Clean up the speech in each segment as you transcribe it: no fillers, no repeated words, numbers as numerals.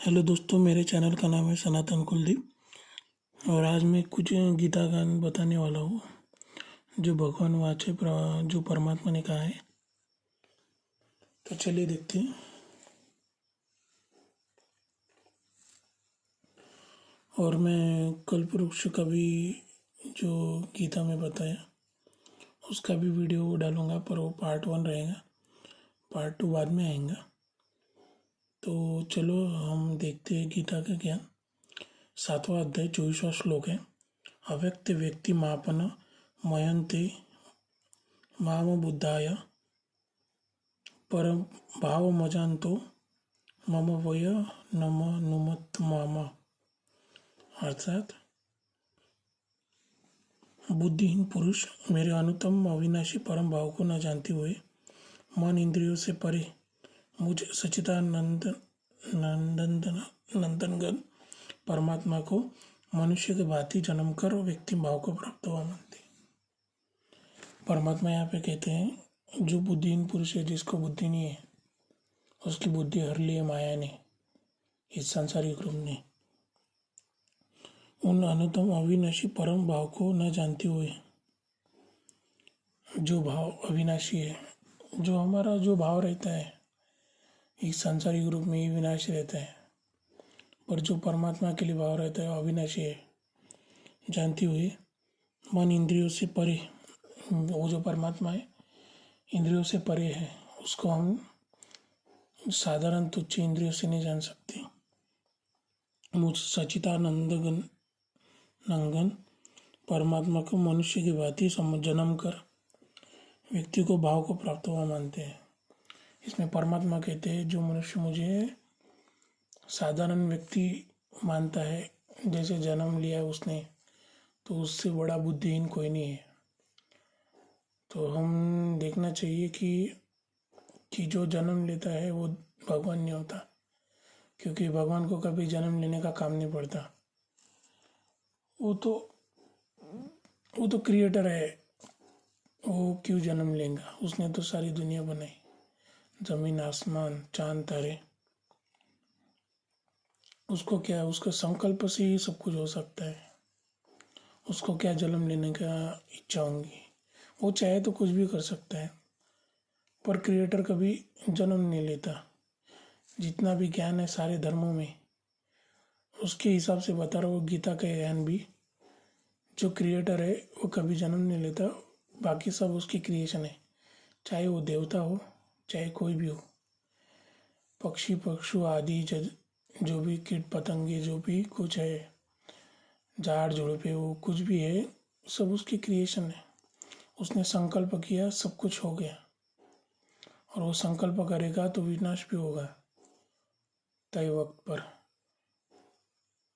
Hello दोस्तों, मेरे channel का नाम है सनातन कुलदीप और आज मैं कुछ गीता गान बताने वाला हूँ जो भगवान वाचे जो परमात्मा ने कहा है। तो चलिए देखते हैं। और मैं कल्पवृक्ष का भी जो गीता में बताया उसका भी वीडियो डालूंगा, पर वो पार्ट 1 रहेगा, पार्ट 2 बाद में आएगा। तो चलो हम देखते हैं गीता का ज्ञान। 7वां अध्याय 24वां श्लोक है। अव्यक्त व्यक्ति मापन मयंते माम बुद्धाय परम भाव मजानतो मम वय नम नुमत मामा। अर्थात बुद्धिहीन पुरुष मेरे अनुतम अविनाशी परम भाव को न जानते हुए मन इंद्रियों से परे मुझ सच्चिदानंद नंदनगन परमात्मा को मनुष्य के भांति जन्म कर व्यक्ति भाव को प्राप्त हुआ मानते। परमात्मा यहाँ पे कहते हैं जो बुद्धिहीन पुरुष है, जिसको बुद्धि नहीं है, उसकी बुद्धि हर ली है माया ने, इस सांसारिक रूप ने। उन अनुतम अविनाशी परम भाव को न जानते हुए, जो भाव अविनाशी है, जो हमारा जो भाव रहता है इस सांसारिक रूप में ही विनाशी रहता है, पर जो परमात्मा के लिए भाव रहता है अविनाशी है, जानते हुए मन इंद्रियों से परे, वो जो परमात्मा है इंद्रियों से परे है, उसको हम साधारण तुच्छ इंद्रियों से नहीं जान सकते। मुझ सच्चिदानंदगन नंगन परमात्मा को मनुष्य की भांति जन्म कर व्यक्ति को भाव को प्राप्त हुआ मानते हैं। इसमें परमात्मा कहते हैं जो मनुष्य मुझे साधारण व्यक्ति मानता है, जैसे जन्म लिया है उसने, तो उससे बड़ा बुद्धिहीन कोई नहीं है। तो हम देखना चाहिए कि जो जन्म लेता है वो भगवान नहीं होता, क्योंकि भगवान को कभी जन्म लेने का काम नहीं पड़ता। वो तो क्रिएटर है, वो क्यों जन्म लेगा? उसने तो सारी दुनिया बनाई, जमीन आसमान चांद तारे। उसको क्या, उसके संकल्प से ही सब कुछ हो सकता है। उसको क्या जन्म लेने का इच्छा होगी? वो चाहे तो कुछ भी कर सकता है, पर क्रिएटर कभी जन्म नहीं लेता। जितना भी ज्ञान है सारे धर्मों में, उसके हिसाब से बता रहा हूँ, गीता का ज्ञान भी, जो क्रिएटर है वो कभी जन्म नहीं लेता, बाकी सब उसकी क्रिएशन है। चाहे वो देवता हो, चाहे कोई भी हो, पक्षी पक्षु आदि जो भी कीट पतंगे, जो भी कुछ है, झाड़ झुड़पे, वो कुछ भी है, सब उसकी क्रिएशन है। उसने संकल्प किया, सब कुछ हो गया, और वो संकल्प करेगा तो विनाश भी होगा तय वक्त पर।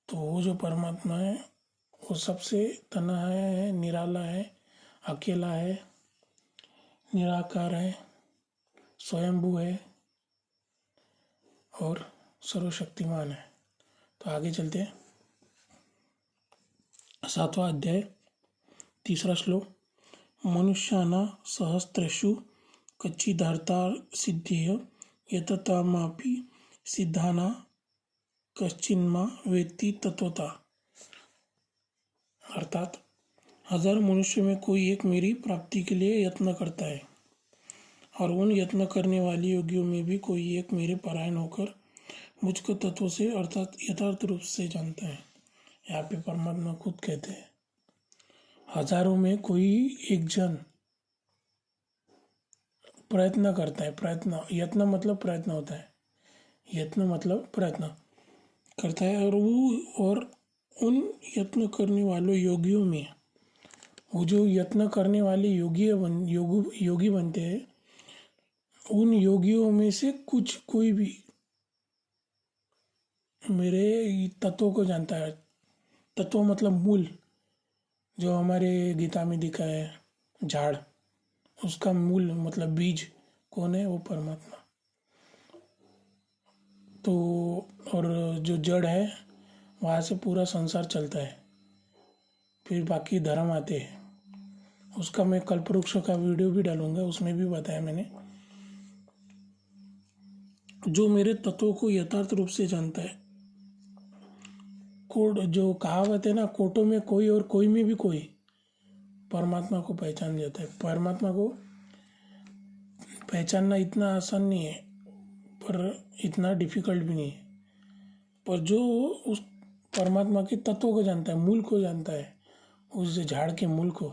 तो वो जो परमात्मा है वो सबसे तन्हा है, निराला है, अकेला है, निराकार है, स्वयंभू है और सर्वशक्तिमान है। तो आगे चलते हैं। 7वां अध्याय 3रा श्लोक। मनुष्याना सहस्रेषु कच्चिदार्था सिद्धिय यततामापि सिद्धाना कश्चिन्मा वेत्ति तत्वता। अर्थात 1000 मनुष्य में कोई एक मेरी प्राप्ति के लिए यत्न करता है, और उन यत्न करने वाले योगियों में भी कोई एक मेरे परायण होकर मुझको तत्व से अर्थात यथार्थ रूप से जानता है। यहाँ पे परमात्मा खुद कहते हैं 1000 में कोई एक जन प्रयत्न करता है। प्रयत्न, यत्न मतलब प्रयत्न होता है, यत्न मतलब प्रयत्न करता है, और उन यत्न करने वालों योगियों में, वो जो यत्न करने वाले योगी बनते हैं, उन योगियों में से कोई भी मेरे तत्वों को जानता है। तत्व मतलब मूल, जो हमारे गीता में दिखा है झाड़, उसका मूल मतलब बीज कौन है? वो परमात्मा। तो और जो जड़ है वहाँ से पूरा संसार चलता है, फिर बाकी धर्म आते हैं। उसका मैं कल्पवृक्ष का वीडियो भी डालूंगा, उसमें भी बताया मैंने। जो मेरे तत्वों को यथार्थ रूप से जानता है कोड जो कहावत है ना, कोटों में कोई और कोई में भी कोई परमात्मा को पहचान जाता है। परमात्मा को पहचानना इतना आसान नहीं है, पर इतना डिफिकल्ट भी नहीं है। पर जो उस परमात्मा के तत्व को जानता है, मूल को जानता है, उस झाड़ के मूल को,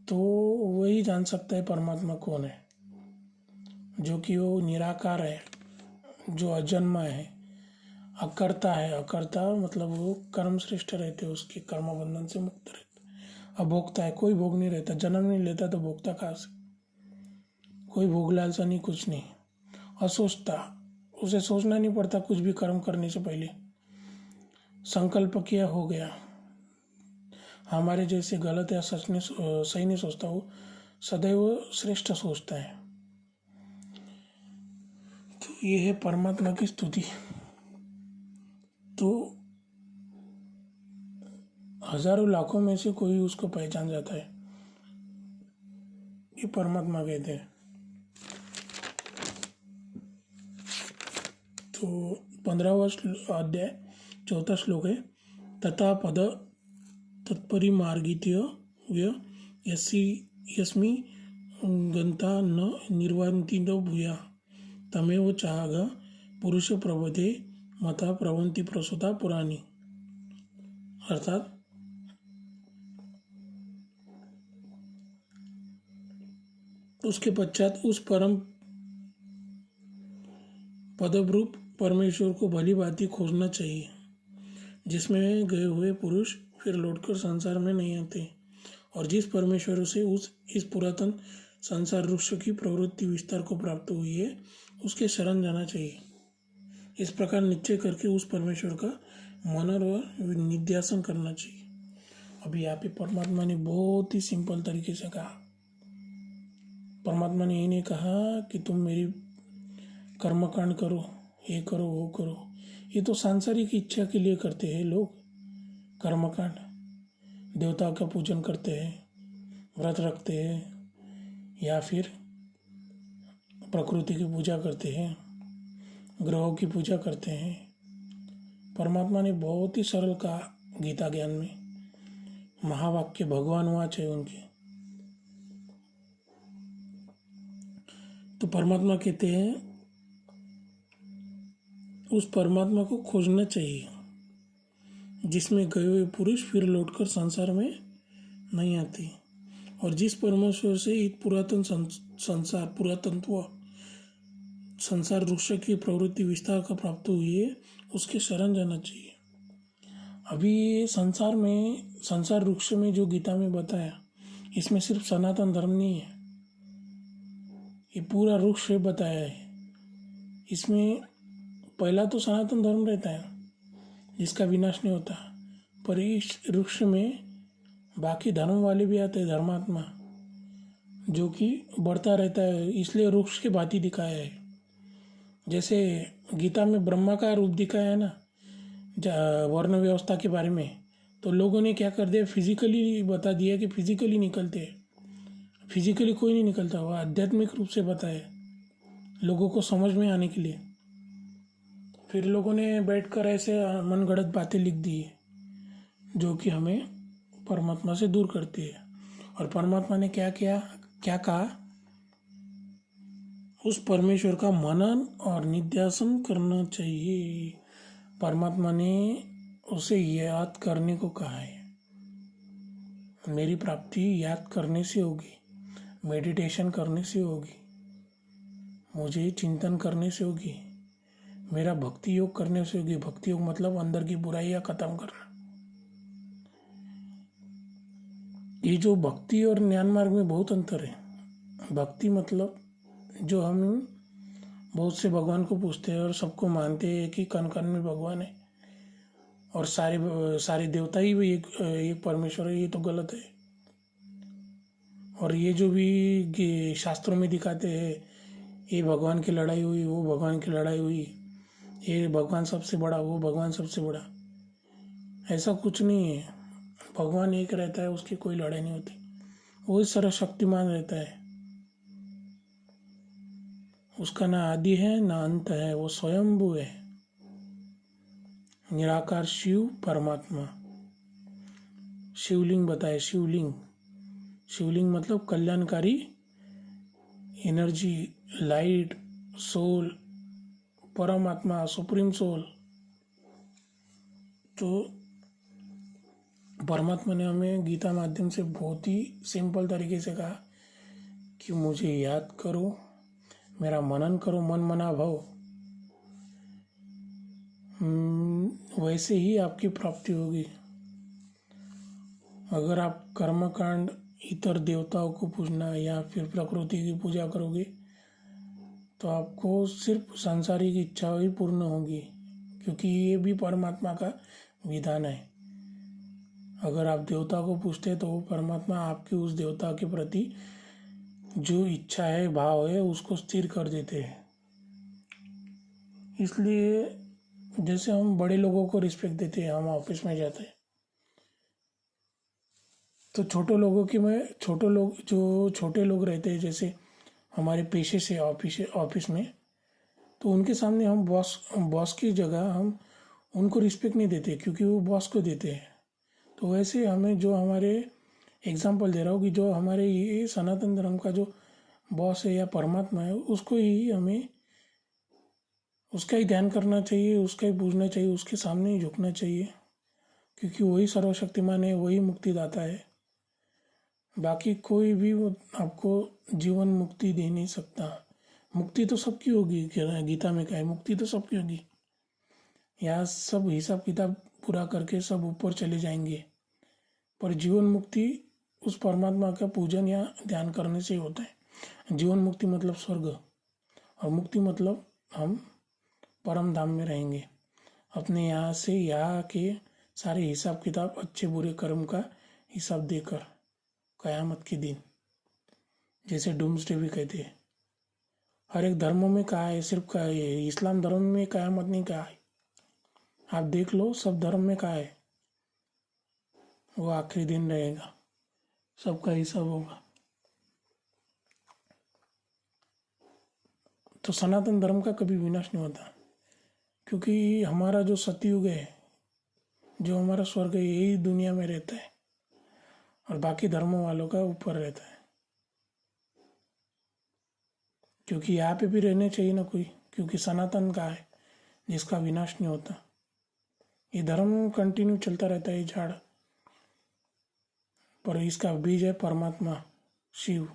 तो वही जान सकता है परमात्मा कौन है। जो कि वो निराकार है, जो अजन्मा है, अकर्ता है। अकर्ता मतलब वो कर्म श्रेष्ठ रहते, उसके कर्म बंधन से मुक्त रहते। अभोक्ता है, कोई भोग नहीं रहता, जन्म नहीं लेता तो भोक्ता कहाँ से? कोई भोग लालसा नहीं, कुछ नहीं। असोचता, उसे सोचना नहीं पड़ता कुछ भी कर्म करने से पहले। संकल्प किया, हो गया। हमारे जैसे गलत या सच नहीं, सही नहीं सोचता, वो सदैव श्रेष्ठ सोचता है। तो ये है परमात्मा की स्तुति। तो हजारों लाखों में से कोई उसको पहचान जाता है, ये परमात्मा कहते हैं। तो 15वां अध्याय 4था श्लोक है, तथा पद तत्परिमार्गित्य यस्मि गंता न निर्वान्ति भूया तमेव चाग पुरुष प्रबोधे मता प्रवंति प्रसूता पुराणी। अर्थात उसके पश्चात उस परम पदरूप परमेश्वर को भली भांति खोजना चाहिए, जिसमें गए हुए पुरुष फिर लौटकर संसार में नहीं आते, और जिस परमेश्वर से इस पुरातन संसार वृक्ष की प्रवृत्ति विस्तार को प्राप्त हुई है, उसके शरण जाना चाहिए। इस प्रकार निश्चय करके उस परमेश्वर का मनन और निध्यासन करना चाहिए। अभी यहाँ पे परमात्मा ने बहुत ही सिंपल तरीके से कहा। परमात्मा ने ये नहीं कहा कि तुम मेरी कर्मकांड करो, ये करो, वो करो। ये तो सांसारिक इच्छा के लिए करते हैं लोग कर्मकांड। देवताओं का पूजन करते हैं, व्रत रखते हैं, या फिर प्रकृति की पूजा करते हैं, ग्रहों की पूजा करते हैं। परमात्मा ने बहुत ही सरल कहा गीता ज्ञान में, महावाक्य भगवान वाच है उनके। तो परमात्मा कहते हैं उस परमात्मा को खोजना चाहिए, जिसमें गए हुए पुरुष फिर लौटकर संसार में नहीं आते, और जिस परमेश्वर से एक पुरातन पुरातनत्व संसार वृक्ष की प्रवृत्ति विस्तार का प्राप्त हुई है, उसके शरण जाना चाहिए। अभी संसार वृक्ष में जो गीता में बताया, इसमें सिर्फ सनातन धर्म नहीं है, ये पूरा वृक्ष बताया है। इसमें पहला तो सनातन धर्म रहता है जिसका विनाश नहीं होता, पर इस वृक्ष में बाकी धर्म वाले भी आते हैं, धर्मात्मा, जो कि बढ़ता रहता है, इसलिए वृक्ष की भांति दिखाया है। जैसे गीता में ब्रह्मा का रूप दिखाया है ना, वर्ण व्यवस्था के बारे में, तो लोगों ने क्या कर दिया, फिजिकली बता दिया कि फिजिकली निकलते हैं। फिजिकली कोई नहीं निकलता, वह आध्यात्मिक रूप से बताया लोगों को समझ में आने के लिए। फिर लोगों ने बैठकर ऐसे मनगढ़ंत बातें लिख दी है, जो कि हमें परमात्मा से दूर करती है। और परमात्मा ने क्या कहा, उस परमेश्वर का मनन और निध्यासन करना चाहिए। परमात्मा ने उसे याद करने को कहा है। मेरी प्राप्ति याद करने से होगी, मेडिटेशन करने से होगी, मुझे चिंतन करने से होगी, मेरा भक्ति योग करने से होगी। भक्ति योग मतलब अंदर की बुराइयां खत्म करना। ये जो भक्ति और ज्ञान मार्ग में बहुत अंतर है। भक्ति मतलब जो हम बहुत से भगवान को पूछते हैं और सबको मानते हैं कि कण कण में भगवान है और सारे देवता ही एक परमेश्वर है, ये तो गलत है। और ये जो भी शास्त्रों में दिखाते हैं, ये भगवान की लड़ाई हुई, वो भगवान की लड़ाई हुई, ये भगवान सबसे बड़ा, वो भगवान सबसे बड़ा, ऐसा कुछ नहीं है। भगवान एक रहता है, उसकी कोई लड़ाई नहीं होती। वो सर्वशक्तिमान रहता है, उसका ना आदि है ना अंत है, वो स्वयंभू है। निराकार शिव परमात्मा। शिवलिंग बताए, शिवलिंग, शिवलिंग मतलब कल्याणकारी एनर्जी, लाइट, सोल, परमात्मा, सुप्रीम सोल। तो परमात्मा ने हमें गीता माध्यम से बहुत ही सिंपल तरीके से कहा कि मुझे याद करो, मेरा मनन करो, मन मना भव, वैसे ही आपकी प्राप्ति होगी। अगर आप कर्मकांड, इतर देवताओं को पूजना या फिर प्रकृति की पूजा करोगे तो आपको सिर्फ सांसारिक इच्छा ही पूर्ण होगी, क्योंकि ये भी परमात्मा का विधान है। अगर आप देवता को पूछते हैं तो वो परमात्मा आपकी उस देवता के प्रति जो इच्छा है, भाव है, उसको स्थिर कर देते हैं। इसलिए जैसे हम बड़े लोगों को रिस्पेक्ट देते हैं, हम ऑफिस में जाते हैं तो छोटे लोगों की मैं जो छोटे लोग रहते हैं, जैसे हमारे पेशे से ऑफिस में, तो उनके सामने हम बॉस की जगह हम उनको रिस्पेक्ट नहीं देते, क्योंकि वो बॉस को देते हैं। तो वैसे हमें जो हमारे एग्जाम्पल दे रहा हूँ कि जो हमारे ये सनातन धर्म का जो बॉस है या परमात्मा है, उसको ही हमें उसका ही ध्यान करना चाहिए, उसका ही पूजना चाहिए, उसके सामने ही झुकना चाहिए, क्योंकि वही सर्वशक्तिमान है, वही मुक्तिदाता है। बाकी कोई भी आपको जीवन मुक्ति दे नहीं सकता। मुक्ति तो सबकी होगी, गीता में कहा है मुक्ति तो सबकी होगी। यहाँ सब हिसाब किताब पूरा करके सब ऊपर चले जाएंगे, पर जीवन मुक्ति उस परमात्मा का पूजन या ध्यान करने से ही होता है। जीवन मुक्ति मतलब स्वर्ग, और मुक्ति मतलब हम परम धाम में रहेंगे, अपने यहाँ से यहाँ के सारे हिसाब किताब, अच्छे बुरे कर्म का हिसाब देकर कयामत के दिन, जैसे डूम्सडे भी कहते हैं। हर एक धर्मों में कहा है, सिर्फ कहा है, इस्लाम धर्म में कयामत नहीं कहा है। आप देख लो, सब धर्म में कहा है वो आखिरी दिन रहेगा, सबका हिसाब होगा। तो सनातन धर्म का कभी विनाश नहीं होता, क्योंकि हमारा जो सतयुग है, जो हमारा स्वर्ग है, यही दुनिया में रहता है, और बाकी धर्मों वालों का ऊपर रहता है। क्योंकि यहाँ पे भी रहने चाहिए ना कोई, क्योंकि सनातन का है जिसका विनाश नहीं होता। ये धर्म कंटिन्यू चलता रहता है, ये झाड़, पर इसका बीज है परमात्मा शिव।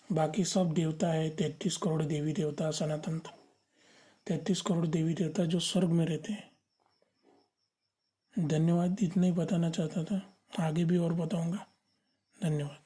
बाकी सब देवता है, 33 करोड़ देवी देवता सनातन, 33 करोड़ देवी देवता जो स्वर्ग में रहते हैं। धन्यवाद, इतना ही बताना चाहता था, आगे भी और बताऊंगा। धन्यवाद।